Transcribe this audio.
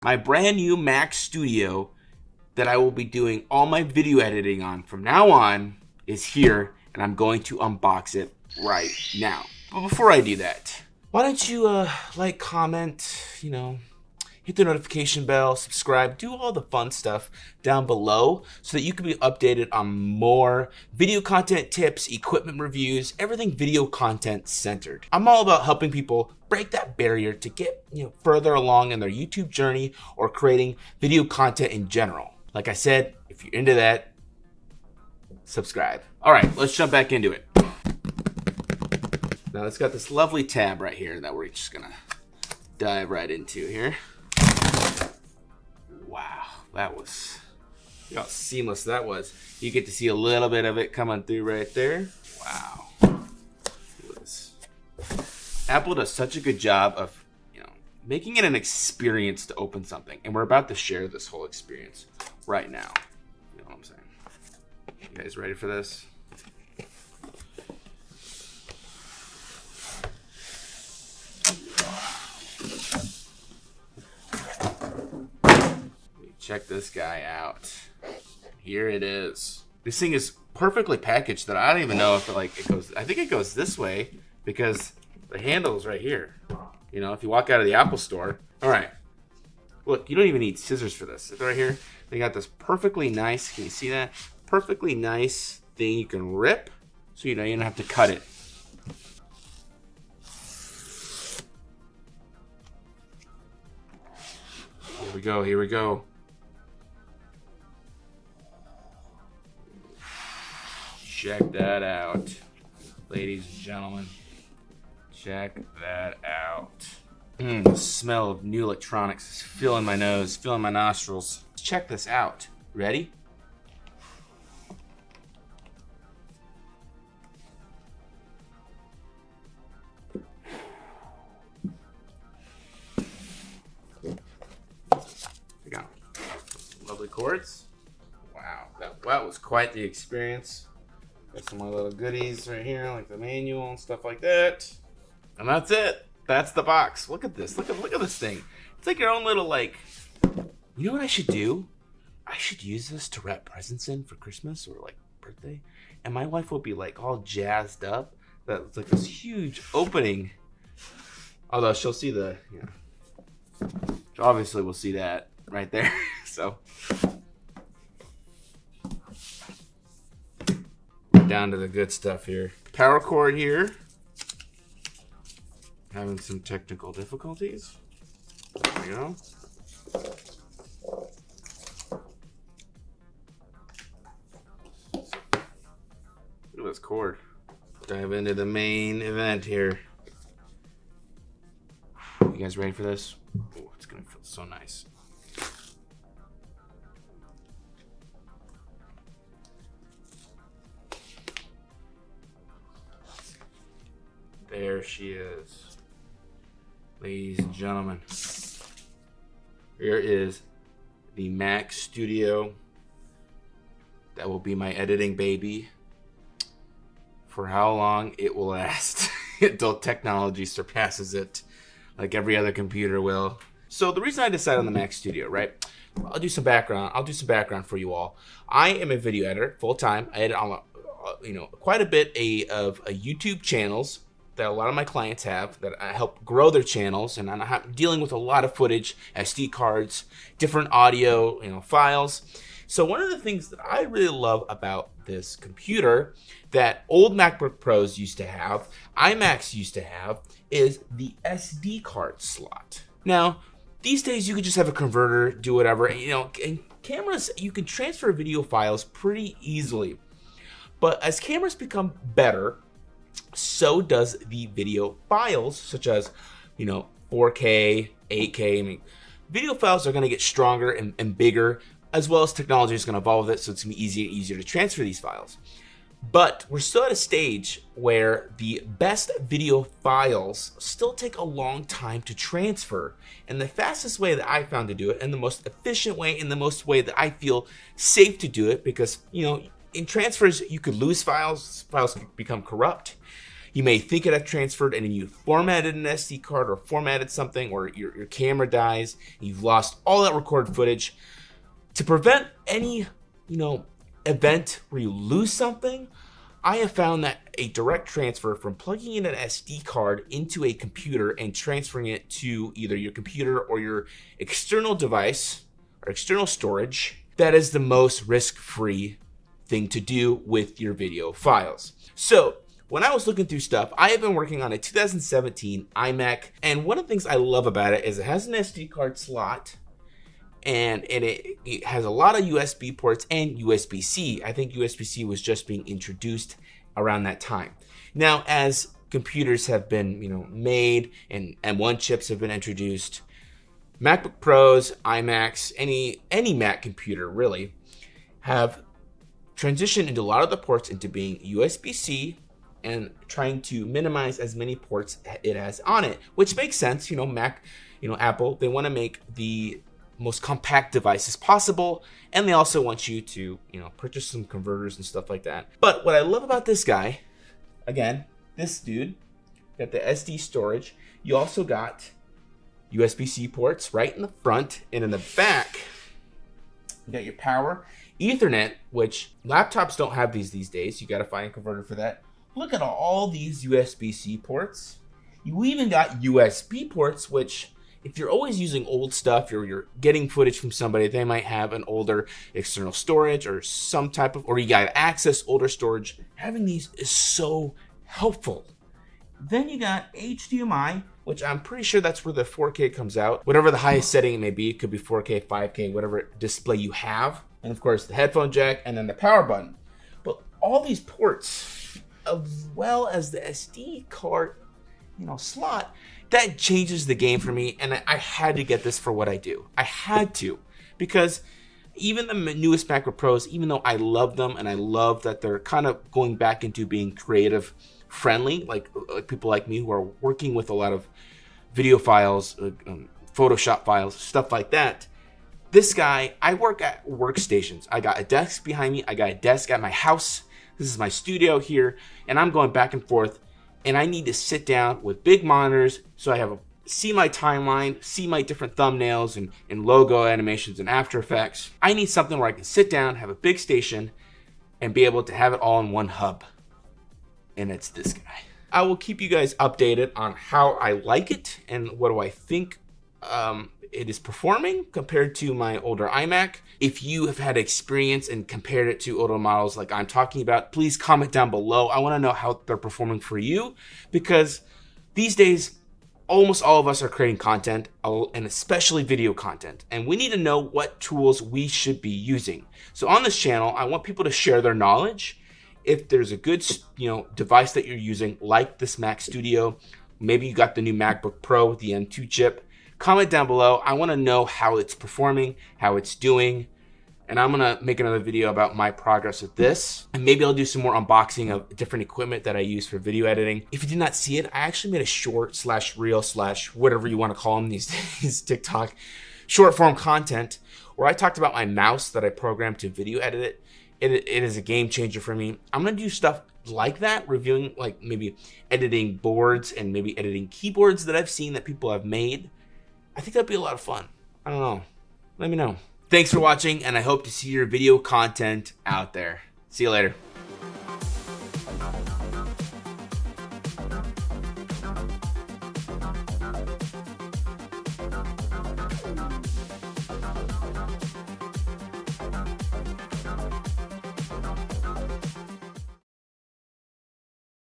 My brand new Mac Studio that I will be doing all my video editing on from now on is here, and I'm going to unbox it right now. But before I do that, why don't you like, comment, hit the notification bell, subscribe, do all the fun stuff down below so that you can be updated on more video content tips, equipment reviews, everything video content centered. I'm all about helping people break that barrier to get further along in their YouTube journey or creating video content in general. Like I said, if you're into that, subscribe. All right, let's jump back into it. Now it's got this lovely tab right here that we're just gonna dive right into here. Wow, that was, look how seamless that was. You get to see a little bit of it coming through right there. Wow. Look at this. Apple does such a good job of, making it an experience to open something. And we're about to share this whole experience right now. You know what I'm saying? You guys ready for this? Check this guy out. Here it is. This thing is perfectly packaged that I don't even know if it goes, I think it goes this way because the handle is right here. If you walk out of the Apple store. All right. Look, you don't even need scissors for this. It's right here. They got this perfectly nice, can you see that? Perfectly nice thing you can rip so you don't have to cut it. Here we go, here we go. Check that out, ladies and gentlemen. Check that out. The smell of new electronics is filling my nose, filling my nostrils. Check this out. Ready? We got lovely cords. Wow, that was quite the experience. Got some more little goodies right here, like the manual and stuff like that. And that's it. That's the box. Look at this. Look at this thing. It's like your own little, you know what I should do? I should use this to wrap presents in for Christmas or birthday. And my wife will be all jazzed up. That's like this huge opening. Although she'll see the, obviously we'll see that right there. So we're down to the good stuff here. Power cord here. Having some technical difficulties. There we go. Look at this cord. Dive into the main event here. You guys ready for this? Oh, it's gonna feel so nice. There she is. Ladies and gentlemen, here is the Mac Studio that will be my editing baby for how long it will last until technology surpasses it like every other computer will. So the reason I decided on the Mac Studio, right? I'll do some background for you all. I am a video editor full time. I edit on quite a bit of YouTube channels that a lot of my clients have that I help grow their channels, and I'm dealing with a lot of footage, SD cards, different audio, files. So one of the things that I really love about this computer that old MacBook Pros used to have, iMacs used to have, is the SD card slot. Now, these days you could just have a converter, do whatever, and cameras, you can transfer video files pretty easily. But as cameras become better, so does the video files, such as 4K, 8K. Video files are going to get stronger and bigger, as well as technology is going to evolve with it, so it's going to be easier and easier to transfer these files. But we're still at a stage where the best video files still take a long time to transfer. And the fastest way that I found to do it, and the most efficient way, and the most way that I feel safe to do it, because, in transfers, you could lose files could become corrupt. You may think it has transferred and then you formatted an SD card or formatted something, or your camera dies, and you've lost all that recorded footage. To prevent any, event where you lose something, I have found that a direct transfer from plugging in an SD card into a computer and transferring it to either your computer or your external device or external storage, that is the most risk-free thing to do with your video files. So when I was looking through stuff, I have been working on a 2017 iMac, and one of the things I love about it is it has an SD card slot, and it has a lot of USB ports and USB-C. I think USB-C was just being introduced around that time. Now, as computers have been, made and M1 chips have been introduced, MacBook Pros, iMacs, any Mac computer really have transitioned into a lot of the ports into being USB-C and trying to minimize as many ports it has on it, which makes sense. Mac, Apple, they want to make the most compact devices possible, and they also want you to purchase some converters and stuff like that. But what I love about this guy, again, this dude got the SD storage. You also got USB-C ports right in the front, and in the back you got your power, Ethernet, which laptops don't have these days. You got to find a converter for that. Look at all these USB-C ports. You even got USB ports, which if you're always using old stuff, or you're getting footage from somebody, they might have an older external storage or some type of, or you got to access older storage. Having these is so helpful. Then you got HDMI, which I'm pretty sure that's where the 4K comes out. Whatever the highest setting it may be, it could be 4K, 5K, whatever display you have. And of course the headphone jack and then the power button. But all these ports, as well as the SD card, slot, that changes the game for me, and I had to get this for what I do. I had to, because even the newest MacBook Pros, even though I love them and I love that they're kind of going back into being creative friendly, like people like me who are working with a lot of video files, Photoshop files, stuff like that. This guy, I work at workstations. I got a desk behind me. I got a desk at my house. This is my studio here, and I'm going back and forth. And I need to sit down with big monitors so I have see my timeline, see my different thumbnails and logo animations and After Effects. I need something where I can sit down, have a big station, and be able to have it all in one hub. And it's this guy. I will keep you guys updated on how I like it and what do I think it is performing compared to my older iMac. If you have had experience and compared it to older models like I'm talking about, please comment down below. I want to know how they're performing for you, because these days, almost all of us are creating content, and especially video content, and we need to know what tools we should be using. So on this channel, I want people to share their knowledge. If there's a good, device that you're using, like this Mac Studio, maybe you got the new MacBook Pro with the M2 chip, comment down below. I want to know how it's performing, how it's doing, and I'm going to make another video about my progress with this. And maybe I'll do some more unboxing of different equipment that I use for video editing. If you did not see it, I actually made a short / reel / whatever you want to call them these days, TikTok, short form content, where I talked about my mouse that I programmed to video edit it. It is a game changer for me. I'm going to do stuff like that, reviewing like maybe editing boards and maybe editing keyboards that I've seen that people have made. I think that'd be a lot of fun. I don't know. Let me know. Thanks for watching, and I hope to see your video content out there. See you later.